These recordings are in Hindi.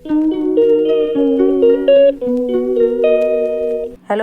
हेलो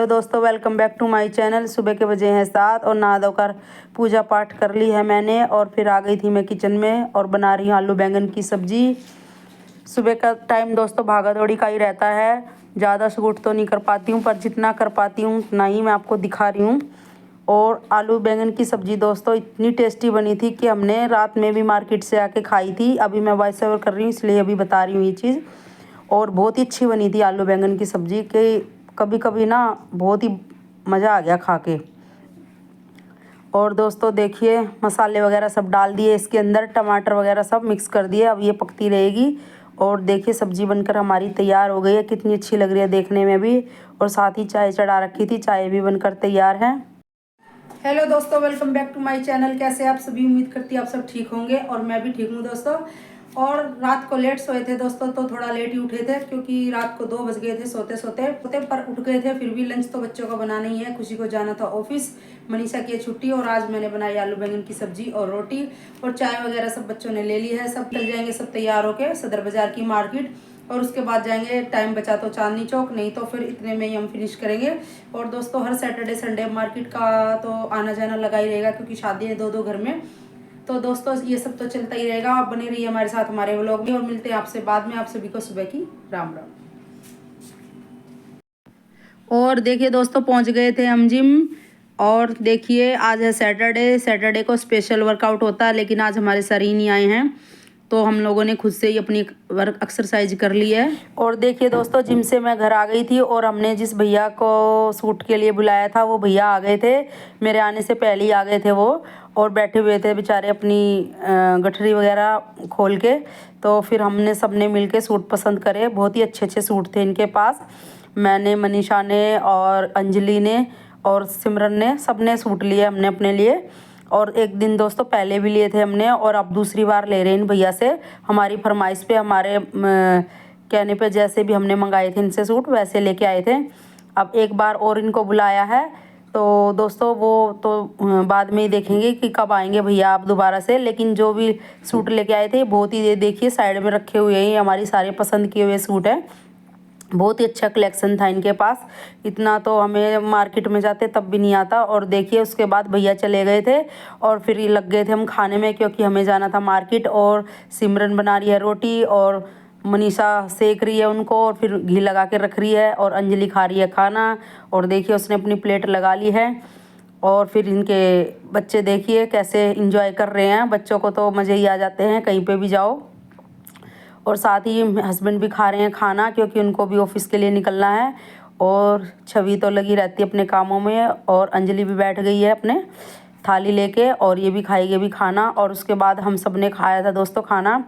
दोस्तों, welcome back to my channel. सुबह के बजे हैं 7 और नहा धोकर पूजा पाठ कर ली है मैंने और फिर आ गई थी मैं किचन में और बना रही हूँ आलू बैंगन की सब्जी। सुबह का टाइम दोस्तों भागा दौड़ी का ही रहता है। ज़्यादा शूट तो नहीं कर पाती हूँ, पर जितना कर पाती हूँ उतना ही मैं आपको दिखा रही हूँ। और आलू बैंगन की सब्ज़ी दोस्तों इतनी टेस्टी बनी थी कि हमने रात में भी मार्केट से आके खाई थी। अभी मैं वॉइस ओवर कर रही हूँ इसलिए अभी बता रही हूँ ये चीज़। और बहुत ही अच्छी बनी थी आलू बैंगन की सब्ज़ी कि कभी कभी ना बहुत ही मज़ा आ गया खा के। और दोस्तों देखिए मसाले वगैरह सब डाल दिए इसके अंदर, टमाटर वगैरह सब मिक्स कर दिए। अब ये पकती रहेगी और देखिए सब्ज़ी बनकर हमारी तैयार हो गई है। कितनी अच्छी लग रही है देखने में भी। और साथ ही चाय चढ़ा रखी थी, चाय भी बनकर तैयार है। हेलो दोस्तों, welcome back to my channel. कैसे आप सभी? उम्मीद करती है आप सब ठीक होंगे और मैं भी ठीक हूँ दोस्तों। और रात को लेट सोए थे दोस्तों, तो थोड़ा लेट ही उठे थे क्योंकि रात को 2 बज गए थे सोते सोते पर उठ गए थे। फिर भी लंच तो बच्चों को बनाना ही है। खुशी को जाना था ऑफिस, मनीषा की छुट्टी, और आज मैंने बनाई आलू बैंगन की सब्जी और रोटी और चाय वगैरह सब बच्चों ने ले ली है। सब चल जाएंगे सब तैयार होके सदर बाजार की मार्केट और उसके बाद जाएंगे। टाइम बचा तो चांदनी चौक, नहीं तो फिर इतने में ही हम फिनिश करेंगे। और दोस्तों हर सैटरडे संडे मार्केट का तो आना जाना लगा ही रहेगा क्योंकि शादी है 2-2 घर में। तो दोस्तों ये सब तो चलता ही रहेगा। आप बने रहिए हमारे साथ हमारे व्लॉग में और मिलते हैं आपसे बाद में। आप सभी को सुबह की राम राम। और देखिए दोस्तों पहुंच गए थे हम जिम। और देखिए आज है सैटरडे, सैटरडे को स्पेशल वर्कआउट होता है लेकिन आज हमारे सर ही नहीं आए हैं तो हम लोगों ने खुद से ही अपनी वर्क एक्सरसाइज कर ली है। और देखिए दोस्तों जिम से मैं घर आ गई थी और हमने जिस भैया को सूट के लिए बुलाया था वो भैया आ गए थे। मेरे आने से पहले ही आ गए थे वो और बैठे हुए थे बेचारे अपनी गठरी वगैरह खोल के। तो फिर हमने सबने मिल के सूट पसंद करे। बहुत ही अच्छे अच्छे सूट थे इनके पास। मैंने, मनीषा ने और अंजलि ने और सिमरन ने, सब ने सूट लिए हमने अपने लिए। और एक दिन दोस्तों पहले भी लिए थे हमने और अब दूसरी बार ले रहे हैं इन भैया से। हमारी फरमाइश पे, हमारे कहने पे जैसे भी हमने मंगाए थे इनसे सूट वैसे लेके आए थे। अब एक बार और इनको बुलाया है तो दोस्तों वो तो बाद में ही देखेंगे कि कब आएंगे भैया आप दोबारा से। लेकिन जो भी सूट लेके आए थे बहुत ही, ये देखिए साइड में रखे हुए हैं, हमारी सारे पसंद किए हुए सूट हैं। बहुत ही अच्छा कलेक्शन था इनके पास। इतना तो हमें मार्केट में जाते तब भी नहीं आता। और देखिए उसके बाद भैया चले गए थे और फिर लग गए थे हम खाने में क्योंकि हमें जाना था मार्केट। और सिमरन बना रही है रोटी और मनीषा सेक रही है उनको और फिर घी लगा के रख रही है और अंजलि खा रही है खाना। और देखिए उसने अपनी प्लेट लगा ली है। और फिर इनके बच्चे देखिए कैसे इंजॉय कर रहे हैं। बच्चों को तो मज़े ही आ जाते हैं कहीं पे भी जाओ। और साथ ही हस्बैंड भी खा रहे हैं खाना क्योंकि उनको भी ऑफिस के लिए निकलना है। और छवि तो लगी रहती है अपने कामों में और अंजलि भी बैठ गई है अपने थाली लेके और ये भी खाएगी भी खाना। और उसके बाद हम सब ने खाया था दोस्तों खाना।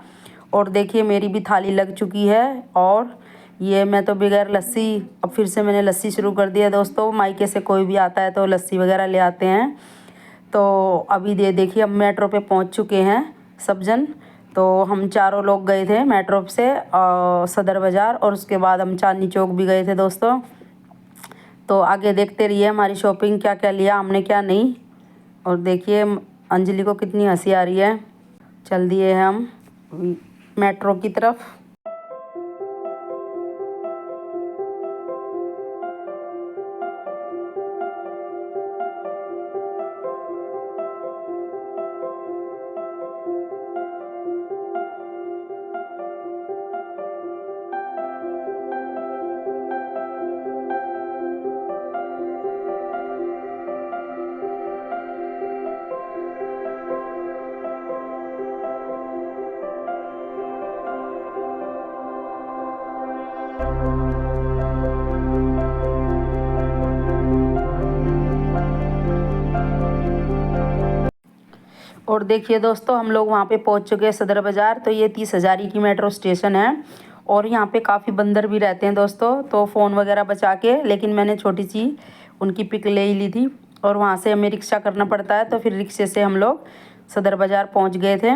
और देखिए मेरी भी थाली लग चुकी है। और ये मैं तो बगैर लस्सी, अब फिर से मैंने लस्सी शुरू कर दिया दोस्तों। मायके से कोई भी आता है तो लस्सी वगैरह ले आते हैं। तो अभी देखिए हम मेट्रो पे पहुंच चुके हैं सब जन। तो हम चारों लोग गए थे मेट्रो से सदर बाज़ार और उसके बाद हम चांदनी चौक भी गए थे दोस्तों। तो आगे देखते रहिए हमारी शॉपिंग, क्या क्या लिया हमने क्या नहीं। और देखिए अंजलि को कितनी हंसी आ रही है। चल दिए हैं हम मेट्रो की तरफ। और देखिए दोस्तों हम लोग वहाँ पे पहुँच चुके हैं सदर बाज़ार। तो ये 30 हज़ारी की मेट्रो स्टेशन है और यहाँ पे काफ़ी बंदर भी रहते हैं दोस्तों। तो फ़ोन वगैरह बचा के, लेकिन मैंने छोटी सी उनकी पिक ले ही ली थी। और वहाँ से हमें रिक्शा करना पड़ता है तो फिर रिक्शे से हम लोग सदर बाज़ार पहुँच गए थे।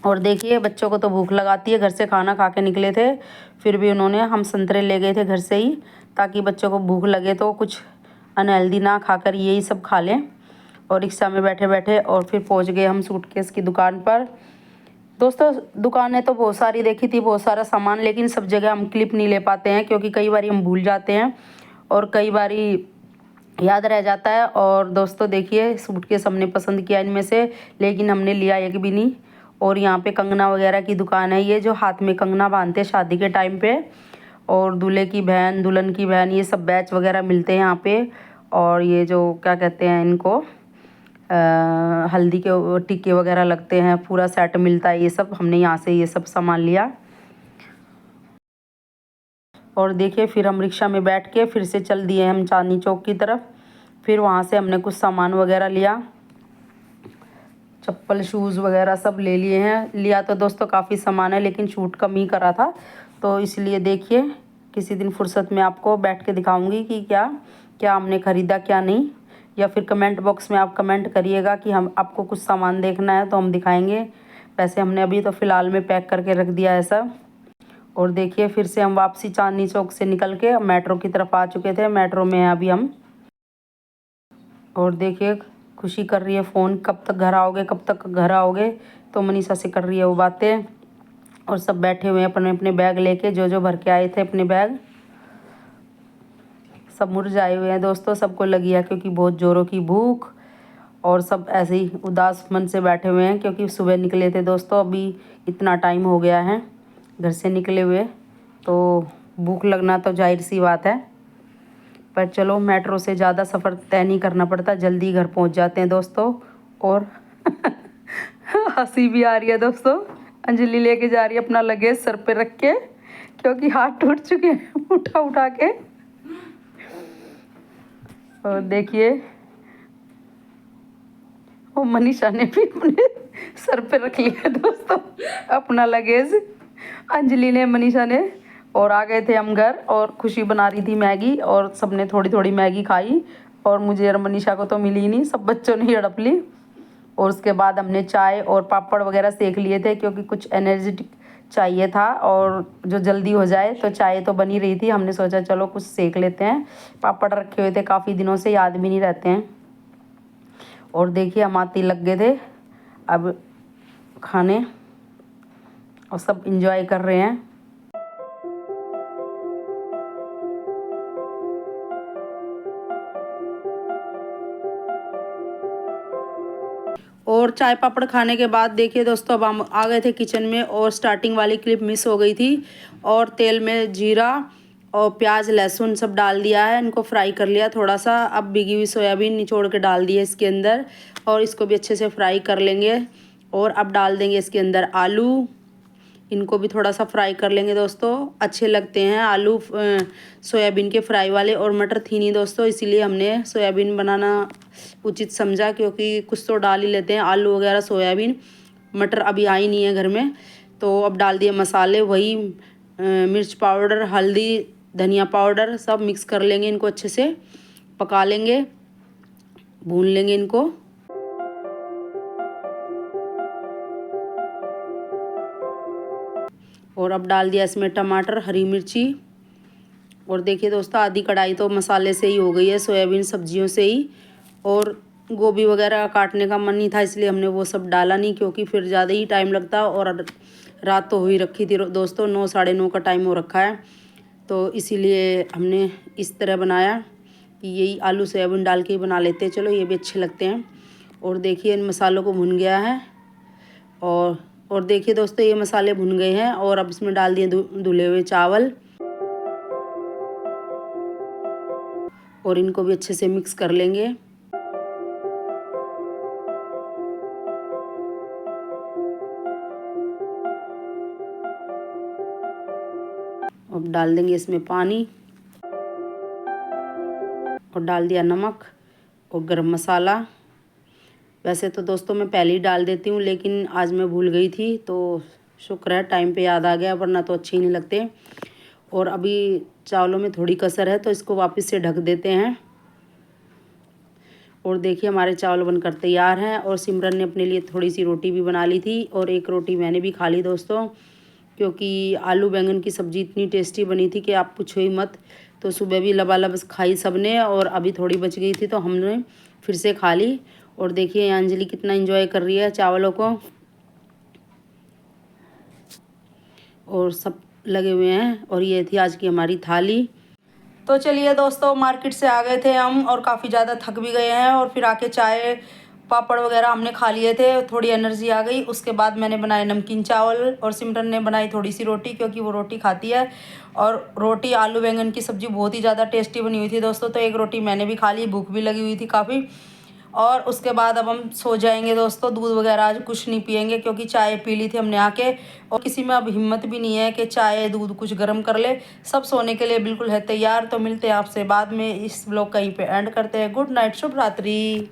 और देखिए बच्चों को तो भूख लगाती है, घर से खाना खा के निकले थे फिर भी उन्होंने, हम संतरे ले गए थे घर से ही ताकि बच्चों को भूख लगे तो कुछ अनहेल्दी ना खाकर यही सब खा लें। और रिक्शा में बैठे बैठे और फिर पहुंच गए हम सूटकेस की दुकान पर। दोस्तों दुकानें तो बहुत सारी देखी थी, बहुत सारा सामान, लेकिन सब जगह हम क्लिप नहीं ले पाते हैं क्योंकि कई बार हम भूल जाते हैं और कई बारी याद रह जाता है। और दोस्तों देखिए सूटकेस हमने पसंद किया इनमें से, लेकिन हमने लिया एक भी नहीं। और यहाँ पे कंगना वगैरह की दुकान है, ये जो हाथ में कंगना बांधते हैं शादी के टाइम पे, और दूल्हे की बहन दुल्हन की बहन, ये सब बैच वगैरह मिलते हैं यहाँ पे। और ये जो क्या कहते हैं इनको, हल्दी के टिक्के वगैरह लगते हैं, पूरा सेट मिलता है। ये सब हमने यहाँ से ये सब सामान लिया। और देखिए फिर हम रिक्शा में बैठ के फिर से चल दिए हम चांदनी चौक की तरफ। फिर वहाँ से हमने कुछ सामान वगैरह लिया, चप्पल शूज़ वगैरह सब ले लिए हैं। लिया तो दोस्तों काफ़ी सामान है, लेकिन शूट कम ही करा था, तो इसलिए देखिए किसी दिन फुर्सत में आपको बैठ के दिखाऊंगी कि क्या क्या हमने ख़रीदा क्या नहीं। या फिर कमेंट बॉक्स में आप कमेंट करिएगा कि हम आपको कुछ सामान देखना है तो हम दिखाएंगे। वैसे हमने अभी तो फ़िलहाल में पैक करके रख दिया है सब। और देखिए फिर से हम वापसी चांदनी चौक से निकल के मेट्रो की तरफ आ चुके थे। मेट्रो में हैं अभी हम। और देखिए खुशी कर रही है फ़ोन, कब तक घर आओगे कब तक घर आओगे, तो मनीषा से कर रही है वो बातें। और सब बैठे हुए हैं अपने अपने बैग लेके, जो जो भर के आए थे अपने बैग। सब मुरझाए हुए हैं दोस्तों, सबको लगी है क्योंकि बहुत ज़ोरों की भूख, और सब ऐसे ही उदास मन से बैठे हुए हैं क्योंकि सुबह निकले थे दोस्तों। अभी इतना टाइम हो गया है घर से निकले हुए, तो भूख लगना तो जाहिर सी बात है। पर चलो मेट्रो से ज़्यादा सफ़र तय नहीं करना पड़ता, जल्दी घर पहुंच जाते हैं दोस्तों। और हंसी भी आ रही है दोस्तों, अंजलि लेके जा रही है अपना लगेज सर पे रख के क्योंकि हाथ टूट चुके हैं उठा उठा के। और देखिए वो मनीषा ने भी अपने सर पे रख लिया दोस्तों अपना लगेज, अंजलि ने मनीषा ने। और आ गए थे हम घर, और खुशी बना रही थी मैगी, और सबने थोड़ी थोड़ी मैगी खाई, और मुझे और मनीषा को तो मिली ही नहीं, सब बच्चों ने हड़प ली। और उसके बाद हमने चाय और पापड़ वगैरह सेक लिए थे क्योंकि कुछ एनर्जेटिक चाहिए था, और जो जल्दी हो जाए। तो चाय तो बनी रही थी, हमने सोचा चलो कुछ सेक लेते हैं। पापड़ रखे हुए थे काफ़ी दिनों से, याद भी नहीं रहते हैं। और देखिए हम आते लग गए थे अब खाने, और सब इंजॉय कर रहे हैं। और चाय पापड़ खाने के बाद देखिए दोस्तों अब हम आ गए थे किचन में, और स्टार्टिंग वाली क्लिप मिस हो गई थी। और तेल में जीरा और प्याज लहसुन सब डाल दिया है, इनको फ्राई कर लिया थोड़ा सा। अब भिगी हुई सोयाबीन निचोड़ के डाल दी है इसके अंदर, और इसको भी अच्छे से फ्राई कर लेंगे। और अब डाल देंगे इसके अंदर आलू, इनको भी थोड़ा सा फ्राई कर लेंगे दोस्तों। अच्छे लगते हैं आलू सोयाबीन के फ्राई वाले। और मटर थी नहीं दोस्तों, इसीलिए हमने सोयाबीन बनाना उचित समझा, क्योंकि कुछ तो डाल ही लेते हैं आलू वगैरह सोयाबीन। मटर अभी आई नहीं है घर में। तो अब डाल दिए मसाले, वही मिर्च पाउडर हल्दी धनिया पाउडर सब मिक्स कर लेंगे, इनको अच्छे से पका लेंगे, भून लेंगे इनको। और अब डाल दिया इसमें टमाटर हरी मिर्ची। और देखिए दोस्तों आधी कढ़ाई तो मसाले से ही हो गई है, सोयाबीन सब्जियों से ही। और गोभी वगैरह काटने का मन नहीं था, इसलिए हमने वो सब डाला नहीं, क्योंकि फिर ज़्यादा ही टाइम लगता। और रात तो हो ही रखी थी दोस्तों, 9 साढ़े 9 का टाइम हो रखा है। तो इसीलिए हमने इस तरह बनाया कि यही आलू सोयाबीन डाल के ही बना लेते हैं, चलो ये भी अच्छे लगते हैं। और देखिए इन मसालों को भुन गया है। और देखिए दोस्तों ये मसाले भुन गए हैं, और अब इसमें डाल दिए धुले हुए चावल, और इनको भी अच्छे से मिक्स कर लेंगे। अब डाल देंगे इसमें पानी, और डाल दिया नमक और गरम मसाला। वैसे तो दोस्तों मैं पहले ही डाल देती हूँ, लेकिन आज मैं भूल गई थी, तो शुक्र है टाइम पे याद आ गया, वरना तो अच्छे ही नहीं लगते। और अभी चावलों में थोड़ी कसर है, तो इसको वापस से ढक देते हैं। और देखिए हमारे चावल बनकर तैयार हैं। और सिमरन ने अपने लिए थोड़ी सी रोटी भी बना ली थी, और एक रोटी मैंने भी खा ली दोस्तों, क्योंकि आलू बैंगन की सब्ज़ी इतनी टेस्टी बनी थी कि आप पूछो ही मत। तो सुबह भी लबालब खाई सबने, और अभी थोड़ी बच गई थी तो हमने फिर से खा ली। और देखिए अंजलि कितना एंजॉय कर रही है चावलों को। और सब लगे हुए हैं। और ये थी आज की हमारी थाली। तो चलिए दोस्तों, मार्केट से आ गए थे हम और काफ़ी ज़्यादा थक भी गए हैं, और फिर आके चाय पापड़ वगैरह हमने खा लिए थे, थोड़ी एनर्जी आ गई। उसके बाद मैंने बनाए नमकीन चावल और सिमरन ने बनाई थोड़ी सी रोटी, क्योंकि वो रोटी खाती है। और रोटी आलू बैंगन की सब्ज़ी बहुत ही ज़्यादा टेस्टी बनी हुई थी दोस्तों। तो एक रोटी मैंने भी खा ली, भूख भी लगी हुई थी काफ़ी। और उसके बाद अब हम सो जाएंगे दोस्तों। दूध वगैरह आज कुछ नहीं पियेंगे, क्योंकि चाय पी ली थी हमने आके, और किसी में अब हिम्मत भी नहीं है कि चाय दूध कुछ गर्म कर ले। सब सोने के लिए बिल्कुल है तैयार। तो मिलते हैं आपसे बाद में। इस ब्लॉग कहीं पे एंड करते हैं। गुड नाइट, शुभ रात्रि।